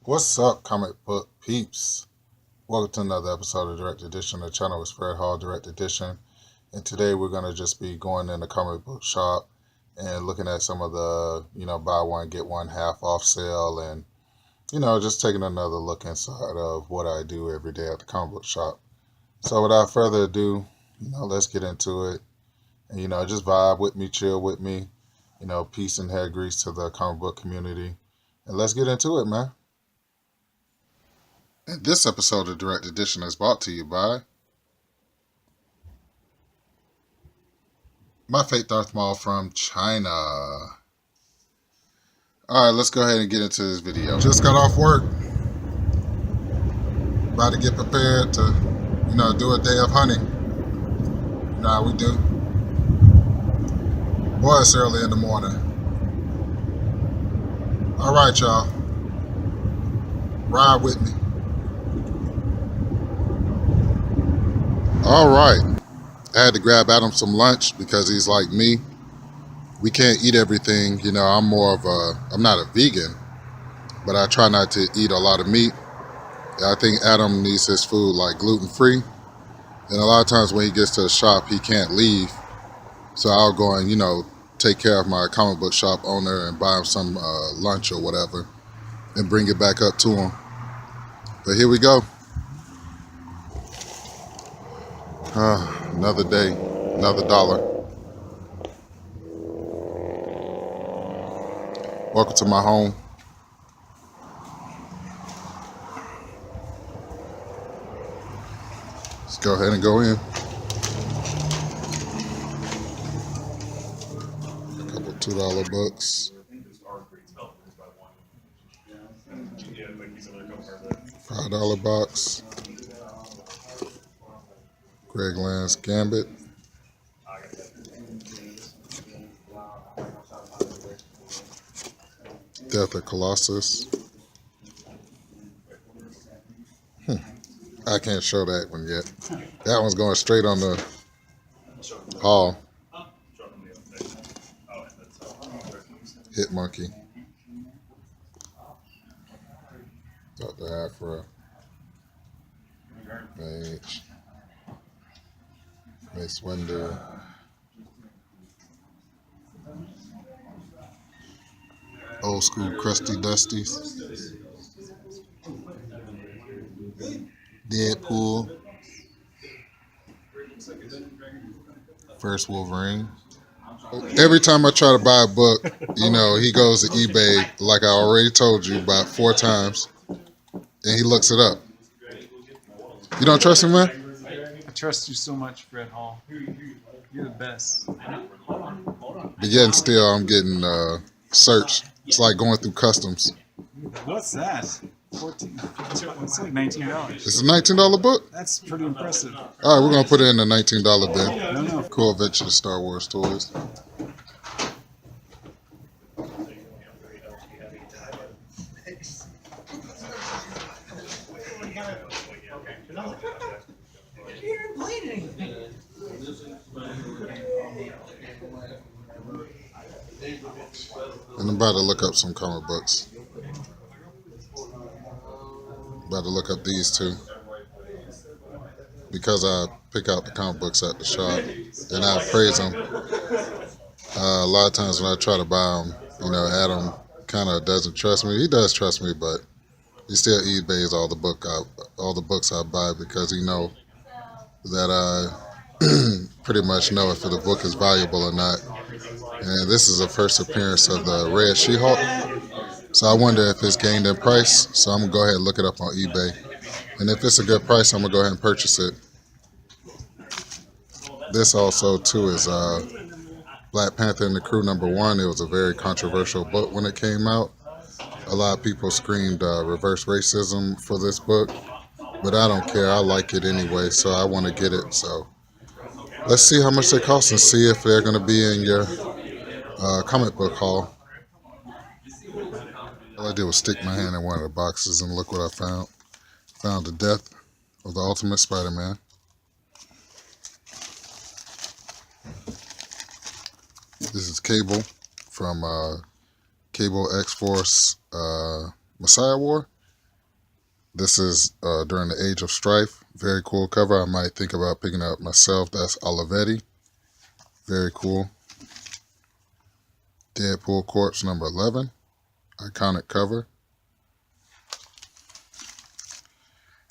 What's up, comic book peeps? Welcome to another episode of Direct Edition. The channel is Fred Hall Direct Edition, and today we're gonna just be going in the comic book shop and looking at some of the buy one get one half off sale, and just taking another look inside of what I do every day at the comic book shop. So without further ado, let's get into it, and just vibe with me, chill with me. Peace and hair grease to the comic book community, and let's get into it, man. And this episode of Direct Edition is brought to you by My Fate Darth Maul from China. Alright, let's go ahead and get into this video. Just got off work. About to get prepared to, do a day of hunting. You know how we do. Boy, it's early in the morning. Alright, y'all. Ride with me. Alright. I had to grab Adam some lunch because he's like me. We can't eat everything. I'm not a vegan, but I try not to eat a lot of meat. I think Adam needs his food like gluten-free. And a lot of times when he gets to the shop, he can't leave. So I'll go and, take care of my comic book shop owner and buy him some lunch or whatever and bring it back up to him. But here we go. Another day, another dollar. Welcome to my home. Let's go ahead and go in. A couple $2 books. $5 box. Greg Land's Gambit. Death of Colossus. I can't show that one yet. That one's going straight on the hall. Hit Monkey. Dr. Afra. Mage. Mace Windu. Old school Crusty Dusties. Deadpool. First Wolverine. Every time I try to buy a book, he goes to eBay, like I already told you, about 4 times, and he looks it up. You don't trust him, man? I trust you so much, Fred Hall. You're the best. But yet and still, I'm getting searched. It's like going through customs. What's that? 14. It's like $19. It's a $19 book? That's pretty impressive. All right, we're going to put it in the $19 bin. No. Cool adventure to Star Wars toys. And I'm about to look up some comic books. About to look up these two, because I pick out the comic books at the shop and I appraise them. A lot of times when I try to buy them, Adam kind of doesn't trust me. He does trust me, but he still eBays all the books I buy, because he know that I pretty much know if the book is valuable or not. And this is the first appearance of the Red She-Hulk. So I wonder if it's gained in price. So I'm going to go ahead and look it up on eBay. And if it's a good price, I'm going to go ahead and purchase it. This also, too, is Black Panther and the Crew #1. It was a very controversial book when it came out. A lot of people screamed reverse racism for this book. But I don't care. I like it anyway, so I want to get it. So let's see how much they cost and see if they're going to be in your comic book haul. All I did was stick my hand in one of the boxes and look what I found. Found the Death of the Ultimate Spider-Man. This is Cable from Cable X-Force Messiah War. This is during the Age of Strife. Very cool cover. I might think about picking it up myself. That's Olivetti. Very cool. Deadpool Corpse number 11. Iconic cover.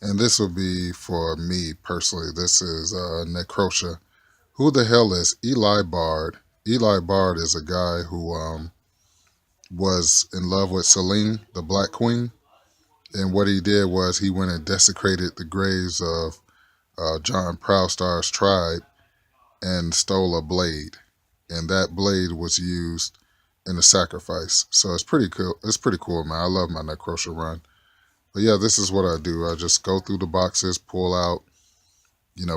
And this will be for me personally. This is Necrosha. Who the hell is Eli Bard? Eli Bard is a guy who was in love with Selene, the Black Queen. And what he did was he went and desecrated the graves of John Proudstar's tribe and stole a blade. And that blade was used in a sacrifice. So it's pretty cool. It's pretty cool, man. I love my Necrosha run. But yeah, this is what I do. I just go through the boxes, pull out,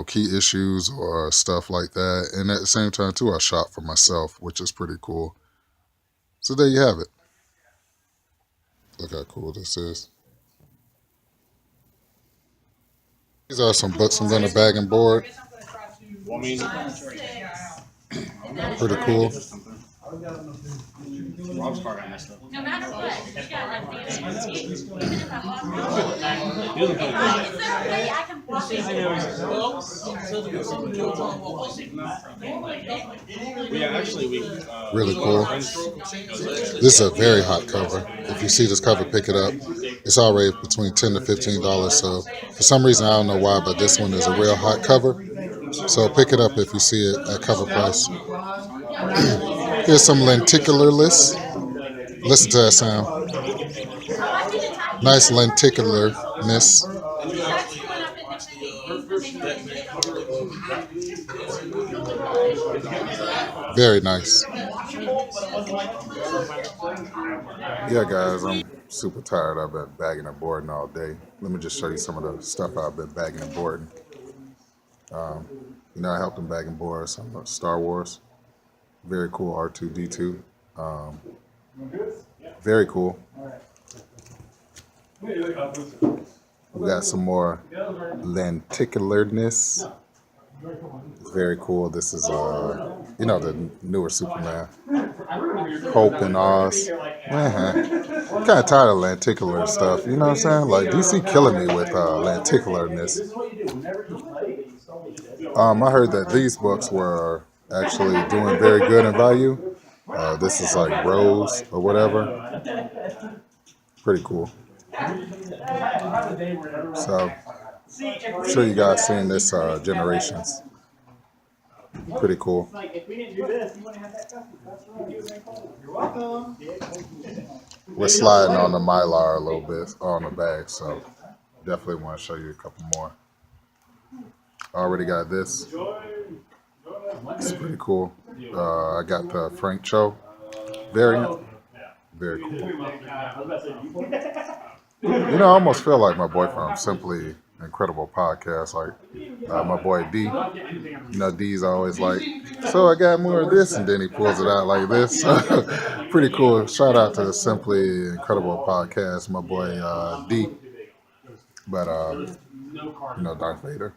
key issues or stuff like that. And at the same time, too, I shop for myself, which is pretty cool. So there you have it. Look how cool this is. These are some books I'm going to bag and board. Pretty cool. Rob's card I messed up. No matter what, you gotta let the even if I walk He doesn't put it is there a way I can block it? Yeah, actually, we. Really cool. This is a very hot cover. If you see this cover, pick it up. It's already between $10 to $15. So for some reason, I don't know why, but this one is a real hot cover. So pick it up if you see it at cover price. Here's some lenticularness. Listen to that sound. Nice lenticularness. Very nice. Yeah, guys, I'm super tired. I've been bagging and boarding all day. Let me just show you some of the stuff I've been bagging and boarding. I helped them bag and board some Star Wars. Very cool R2-D2. Very cool. We got some more lenticularness. Very cool. This is the newer Superman. Hope and Oz. I'm kind of tired of lenticular stuff. You know what I'm saying? Like DC killing me with lenticularness. I heard that these books were actually doing very good in value. This is like Rose or whatever. Pretty cool. So, I'm sure you guys seen this Generations. Pretty cool. We're sliding on the Mylar a little bit on the bag, so definitely want to show you a couple more. I already got this. It's pretty cool. I got the Frank Cho variant. Very cool. I almost feel like my boy from Simply Incredible Podcast, like my boy D. D's always like, so I got more of this, and then he pulls it out like this. Pretty cool. Shout out to Simply Incredible Podcast, my boy D. But Darth Vader.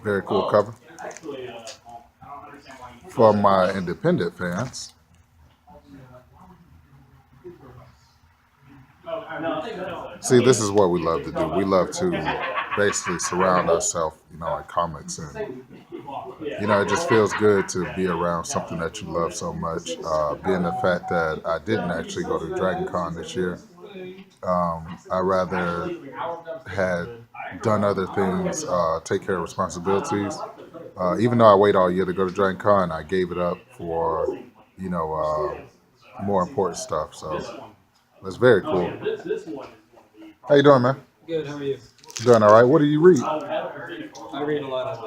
Very cool cover. For my independent fans, see, this is what we love to do. We love to basically surround ourselves, like comics, and it just feels good to be around something that you love so much. Being the fact that I didn't actually go to Dragon Con this year, I rather had done other things, take care of responsibilities. Even though I wait all year to go to Dragon Con, I gave it up for, more important stuff. So it's very cool. How you doing, man? Good, how are you? Doing all right. What do you read? I read a lot of,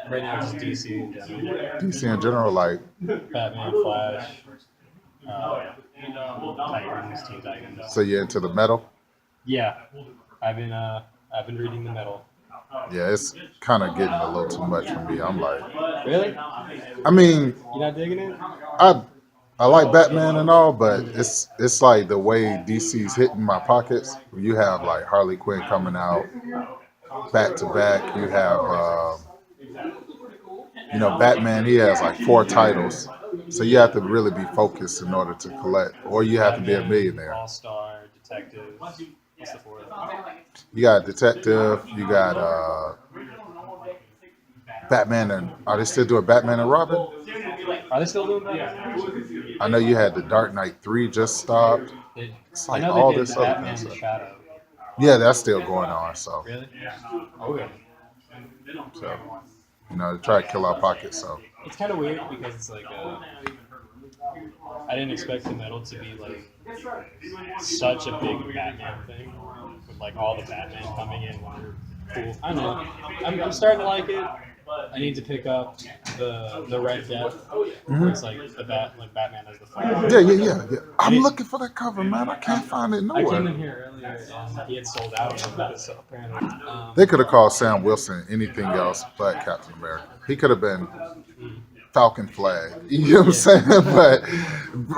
right now just DC in general. DC in general, like Batman, Flash, Titans, Teen Titans. so you're into the metal? Yeah, I've been reading the metal. Yeah, it's kind of getting a little too much for me. I'm like, Really? I mean, You're not digging it? I like Batman and all, but it's like the way DC's hitting my pockets. You have like Harley Quinn coming out back to back. You have Batman. He has like 4 titles, so you have to really be focused in order to collect, or you have to be a millionaire. All-Star, detective. What's the fourth? You got Detective. You got Batman, and are they still doing Batman and Robin? Are they still doing that? I know you had the Dark Knight 3 just stopped. It's I like know all they did this other Batman kind in of the stuff. Shadow. Yeah, that's still going on. So, Really? Okay. they try to kill our pockets. So, It's kind of weird because it's like I didn't expect the metal to be like such a big Batman thing with like all the Batman coming in. Cool. I don't know. I'm starting to like it. I need to pick up the Red Death, where it's like Batman as the Flash. yeah. I'm looking for that cover, man. I can't find it I came in nowhere. here earlier and he had sold out of that, so apparently. They could have called Sam Wilson anything else but Captain America. He could have been Falcon Flag. You know what I'm saying? But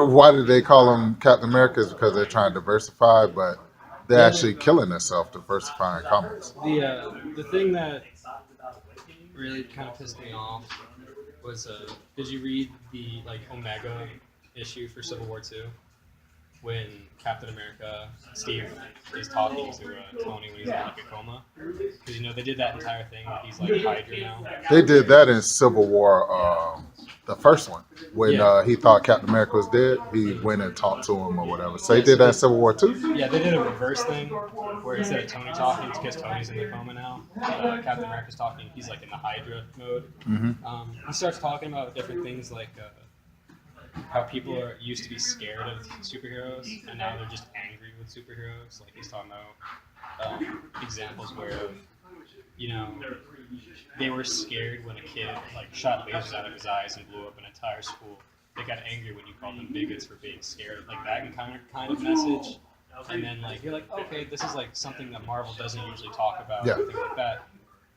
why did they call him Captain America? Is because they're trying to diversify, but they're actually killing themselves diversifying comics. The thing that really kind of pissed me off was did you read the Omega issue for Civil War II when Captain America Steve is talking to Tony when he's in a coma? Because they did that entire thing where he's like Hydra now. They did that in Civil War, the first one, when he thought Captain America was dead. He went and talked to him or whatever. So they did that in Civil War too. Yeah, they did a reverse thing where instead of Tony talking, because Tony's in the coma now, Captain America's talking. He's like in the Hydra mode. He starts talking about different things like how people used to be scared of superheroes and now they're just angry with superheroes. Like he's talking about examples where they were scared when a kid shot lasers out of his eyes and blew up an entire school. They got angry when you called them bigots for being scared, like that kind of message. And then you're like, okay, this is something that Marvel doesn't usually talk about, things like that.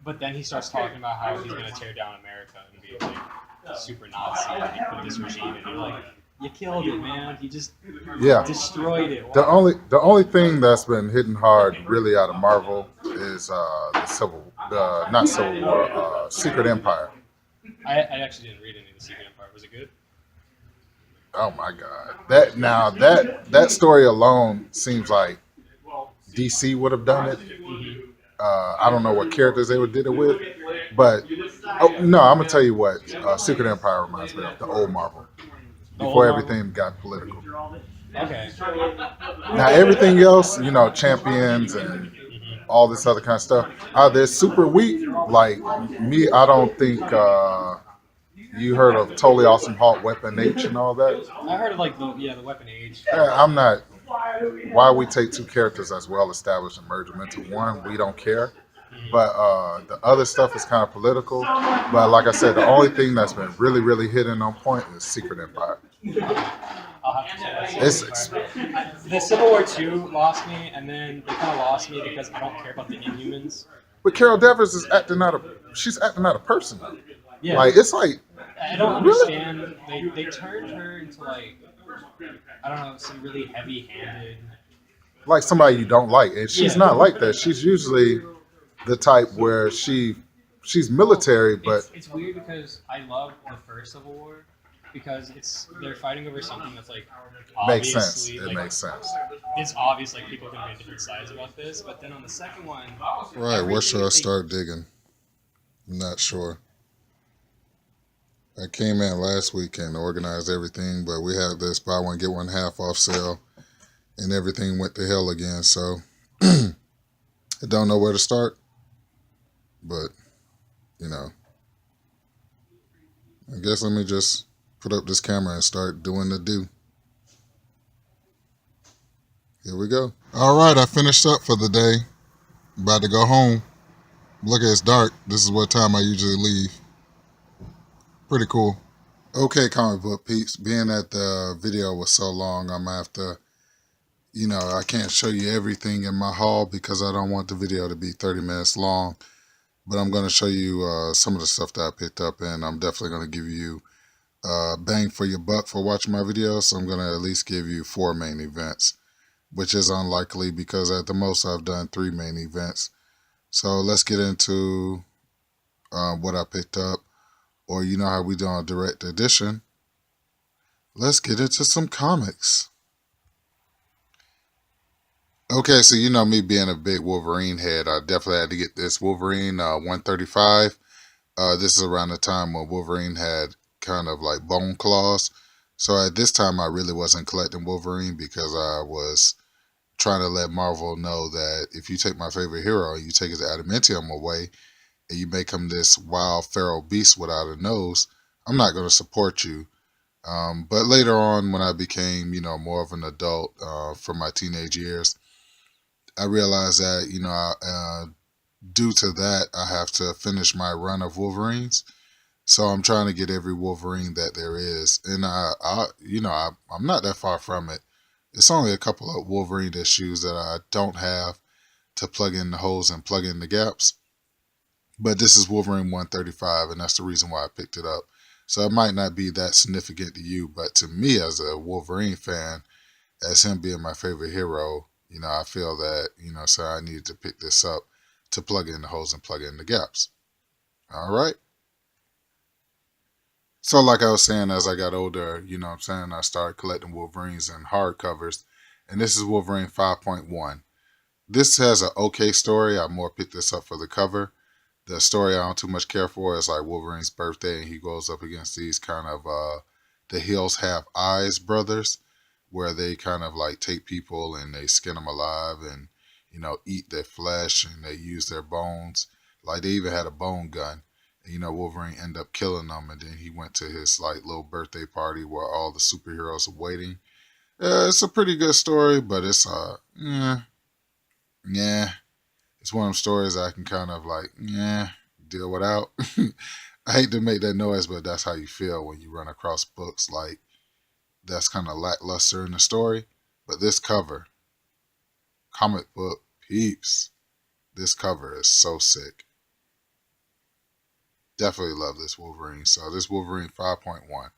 But then he starts talking about how he's going to tear down America and be super Nazi and he put this regime, and you're like, you killed it, man. You just destroyed it. The only thing that's been hitting hard really out of Marvel is not Civil War, Secret Empire. I actually didn't read any of the Secret Empire. Was it good? Oh my God! That story alone seems like DC would have done it. I don't know what characters they would did it with, but I'm gonna tell you what Secret Empire reminds me of, the old Marvel before everything got political. Okay. Now everything else, champions and all this other kind of stuff, they're super weak. Like me, I don't think you heard of Totally Awesome Hulk, Weapon H, and all that. I heard of the Weapon Age. I'm not. Why we take two characters that's well established and merge them into one, we don't care. But the other stuff is kind of political. But like I said, the only thing that's been really, really hitting on point is Secret Empire. I'll have to say that. The Civil War II lost me, and then they kind of lost me because I don't care about the Inhumans. But Carol Danvers is acting out a person. Yeah. It's like, I don't understand. They turned her into I don't know, some really heavy-handed. Like somebody you don't like, and she's not like that. She's usually the type where she's military, but It's weird because I love the first Civil War because they're fighting over something that's makes sense. obviously It makes sense. It's obvious people can be on different sides about this, but then on the second one, Right, where should I start digging? I'm not sure. I came in last week and organized everything, but we had this buy one, get one half off sale, and everything went to hell again, so I don't know where to start, but, I guess let me just put up this camera and start doing the do. Here we go. All right, I finished up for the day. About to go home. Look, it's dark. This is what time I usually leave. Pretty cool. Okay, comic book peeps, being that the video was so long, I'm gonna have to, I can't show you everything in my haul because I don't want the video to be 30 minutes long, but I'm going to show you some of the stuff that I picked up, and I'm definitely going to give you bang for your buck for watching my videos, so I'm going to at least give you 4 main events, which is unlikely because at the most I've done 3 main events. So let's get into what I picked up. Or you know how we do on direct edition. Let's get into some comics. Okay, so you know me being a big Wolverine head, I definitely had to get this Wolverine 135. This is around the time when Wolverine had kind of like bone claws. So at this time, I really wasn't collecting Wolverine because I was trying to let Marvel know that if you take my favorite hero and you take his adamantium away and you make him this wild feral beast without a nose, I'm not going to support you. But later on, when I became, more of an adult from my teenage years, I realized that, due to that, I have to finish my run of Wolverines. So I'm trying to get every Wolverine that there is, and I'm not that far from it. It's only a couple of Wolverine issues that I don't have to plug in the holes and plug in the gaps. But this is Wolverine 135, and that's the reason why I picked it up. So it might not be that significant to you, but to me as a Wolverine fan, as him being my favorite hero, I feel that, so I needed to pick this up to plug in the holes and plug in the gaps. All right. So like I was saying, as I got older, I started collecting Wolverines in hardcovers, and this is Wolverine 5.1. This has an okay story. I more picked this up for the cover. The story I don't too much care for is like Wolverine's birthday, and he goes up against these kind of the Hills Have Eyes brothers, where they kind of like take people and they skin them alive and eat their flesh and they use their bones. Like they even had a bone gun. And, Wolverine ended up killing them, and then he went to his like little birthday party where all the superheroes are waiting. It's a pretty good story, but it's yeah. It's one of them stories I can kind of like, deal without. I hate to make that noise, but that's how you feel when you run across books like that's kind of lackluster in the story. But this cover, comic book peeps, this cover is so sick. Definitely love this Wolverine. So this Wolverine 5.1.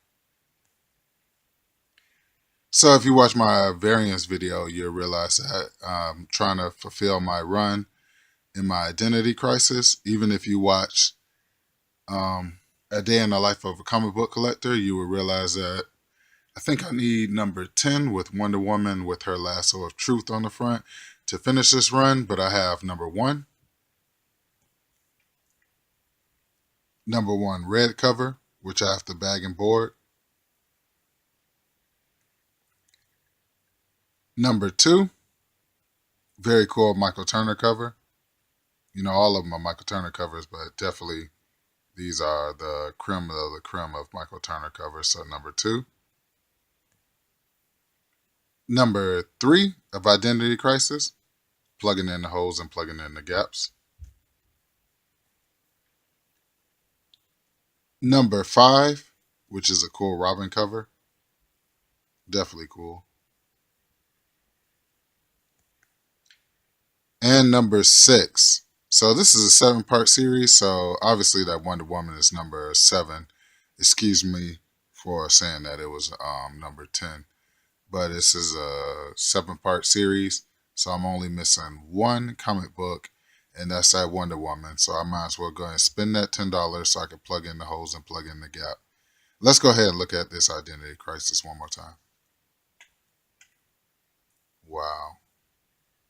So if you watch my variants video, you'll realize that I'm trying to fulfill my run in my identity crisis. Even if you watch A Day in the Life of a Comic Book Collector, you will realize that I think I need number 10 with Wonder Woman with her lasso of truth on the front to finish this run, but I have number 1. Number 1 red cover, which I have to bag and board. Number 2, very cool Michael Turner cover. All of them are Michael Turner covers, but definitely these are the creme of the creme of Michael Turner covers. So number 2. Number 3 of Identity Crisis, plugging in the holes and plugging in the gaps. Number 5, which is a cool Robin cover. Definitely cool. And number 6. So this is a 7-part series, so obviously that Wonder Woman is number 7. Excuse me for saying that it was number 10. But this is a 7-part series, so I'm only missing 1 comic book, and that's that Wonder Woman. So I might as well go ahead and spend that $10 so I can plug in the holes and plug in the gap. Let's go ahead and look at this Identity Crisis one more time. Wow.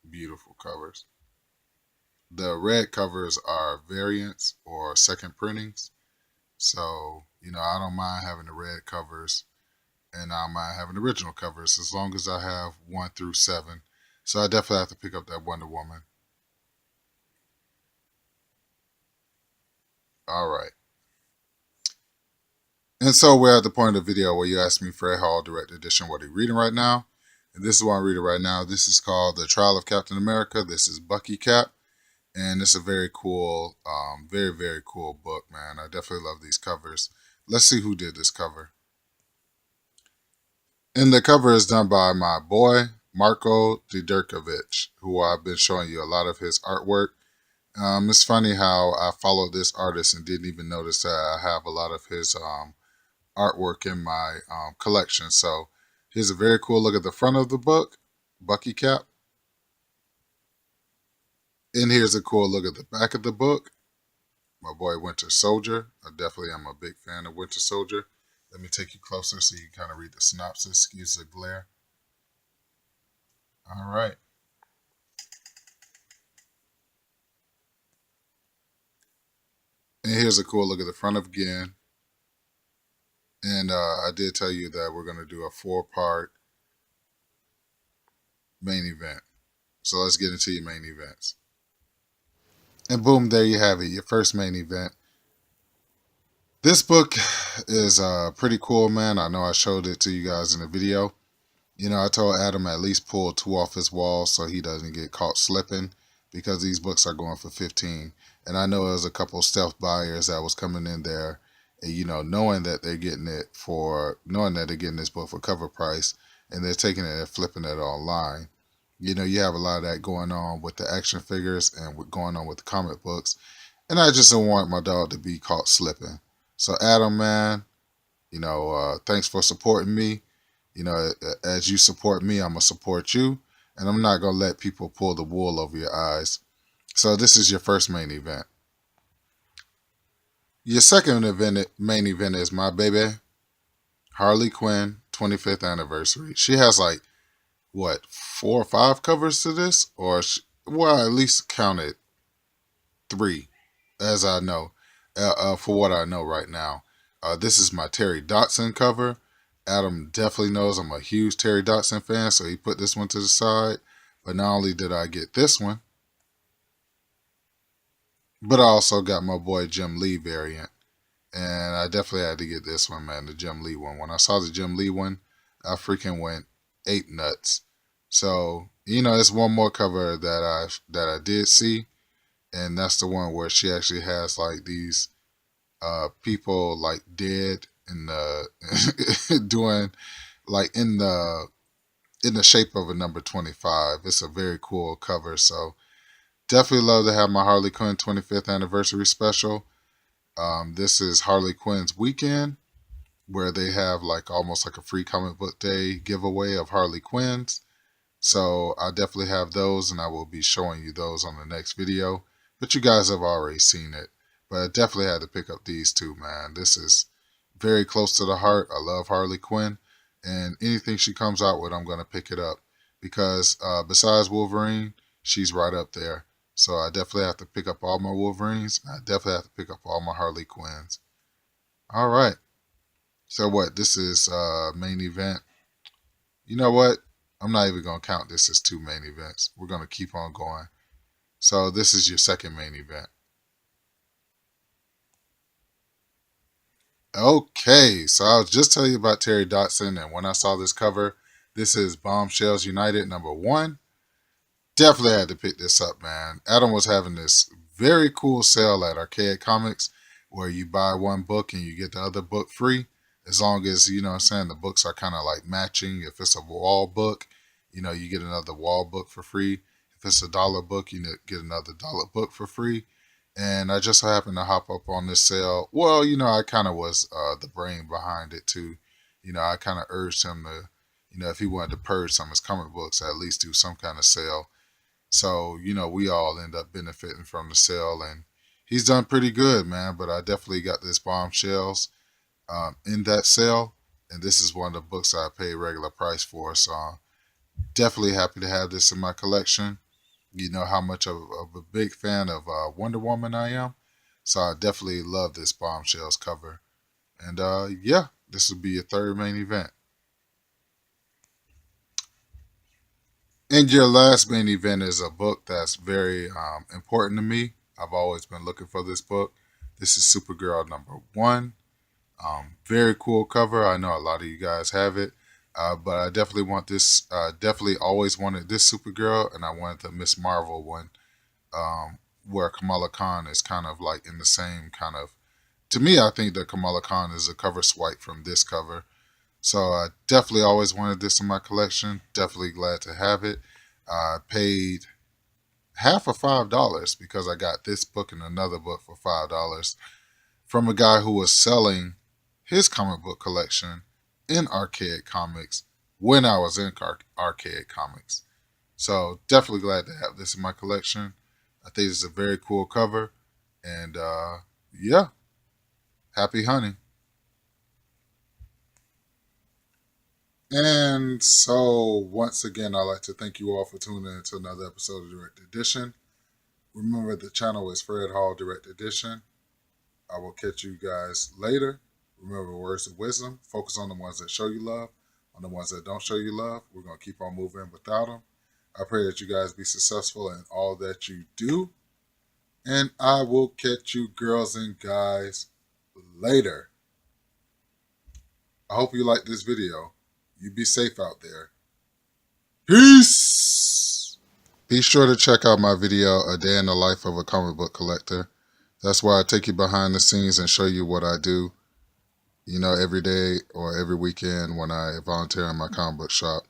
Beautiful covers. The red covers are variants or second printings. So, I don't mind having the red covers, and I don't mind having original covers as long as I have 1 through 7. So I definitely have to pick up that Wonder Woman. All right. And so we're at the point of the video where you asked me Fred Hall, Direct Edition, what are you reading right now? And this is what I'm reading right now. This is called The Trial of Captain America. This is Bucky Cap. And it's a very cool, very, very cool book, man. I definitely love these covers. Let's see who did this cover. And the cover is done by my boy, Marko Diderkovic, who I've been showing you a lot of his artwork. It's funny how I followed this artist and didn't even notice that I have a lot of his artwork in my collection. So here's a very cool look at the front of the book, Bucky Cap. And here's a cool look at the back of the book. My boy Winter Soldier. I definitely am a big fan of Winter Soldier. Let me take you closer so you can kind of read the synopsis. Excuse the glare. All right. And here's a cool look at the front of again. And I did tell you that we're going to do a 4-part main event. So let's get into your main events. And boom, there you have it, your first main event. This book is pretty cool, man. I know I showed it to you guys in the video. You know, I told Adam at least pull 2 off his wall so he doesn't get caught slipping, because these books are going for 15. And I know there's a couple stealth buyers that was coming in there, and, you know, knowing that they're getting this book for cover price, and they're taking it and flipping it online. You know, you have a lot of that going on with the action figures and going on with the comic books. And I just don't want my dog to be caught slipping. So Adam, man, you know, thanks for supporting me. You know, as you support me, I'm going to support you. And I'm not going to let people pull the wool over your eyes. So this is your first main event. Your second main event is my baby, Harley Quinn, 25th anniversary. She has like, what, 4 or 5 covers to this? Or, well, I at least counted 3, as I know, for what I know right now. This is my Terry Dotson cover. Adam definitely knows I'm a huge Terry Dotson fan, so he put this one to the side. But not only did I get this one, but I also got my boy Jim Lee variant. And I definitely had to get this one, man, the Jim Lee one. When I saw the Jim Lee one, I freaking went 8 nuts. So, you know, it's one more cover that I did see. And that's the one where she actually has like these people like dead in the doing like in the shape of a number 25. It's a very cool cover. So definitely love to have my Harley Quinn 25th anniversary special. This is Harley Quinn's weekend, where they have like almost like a free comic book day giveaway of Harley Quinn's. So I definitely have those, and I will be showing you those on the next video. But you guys have already seen it. But I definitely had to pick up these two, man. This is very close to the heart. I love Harley Quinn. And anything she comes out with, I'm going to pick it up. Because besides Wolverine, she's right up there. So I definitely have to pick up all my Wolverines. I definitely have to pick up all my Harley Quinns. All right. So what? This is main event. You know what? I'm not even going to count this as 2 main events. We're going to keep on going. So this is your second main event. Okay, so I was just telling you about Terry Dotson, and when I saw this cover, this is Bombshells United #1. Definitely had to pick this up, man. Adam was having this very cool sale at Arcade Comics where you buy one book and you get the other book free, as long as, you know what I'm saying, the books are kind of like matching. If it's a wall book, you know, you get another wall book for free. If it's a dollar book, you get another dollar book for free. And I just happened to hop up on this sale. Well, you know, I kind of was the brain behind it too. You know, I kind of urged him to, you know, if he wanted to purge some of his comic books, at least do some kind of sale. So, you know, we all end up benefiting from the sale. And he's done pretty good, man. But I definitely got this Bombshells in that sale. And this is one of the books I pay regular price for. So I'm definitely happy to have this in my collection. You know how much of a big fan of Wonder Woman I am. So I definitely love this Bombshells cover. And yeah, this will be your third main event. And your last main event is a book that's very important to me. I've always been looking for this book. This is Supergirl #1. Very cool cover. I know a lot of you guys have it. But I definitely want this, definitely always wanted this Supergirl, and I wanted the Miss Marvel one, where Kamala Khan is kind of like in the same kind of, to me, I think that Kamala Khan is a cover swipe from this cover. So I definitely always wanted this in my collection. Definitely glad to have it. I paid half of $5 because I got this book and another book for $5 from a guy who was selling his comic book collection in Arcade Comics when I was in Arcade Comics. So definitely glad to have this in my collection. I think it's a very cool cover. And yeah, happy hunting. And so once again, I'd like to thank you all for tuning in to another episode of Direct Edition. Remember, the channel is Fred Hall Direct Edition. I will catch you guys later. Remember, words of wisdom. Focus on the ones that show you love. On the ones that don't show you love, we're going to keep on moving without them. I pray that you guys be successful in all that you do. And I will catch you girls and guys later. I hope you like this video. You be safe out there. Peace! Be sure to check out my video, A Day in the Life of a Comic Book Collector. That's where I take you behind the scenes and show you what I do, every day or every weekend when I volunteer in my comic book shop.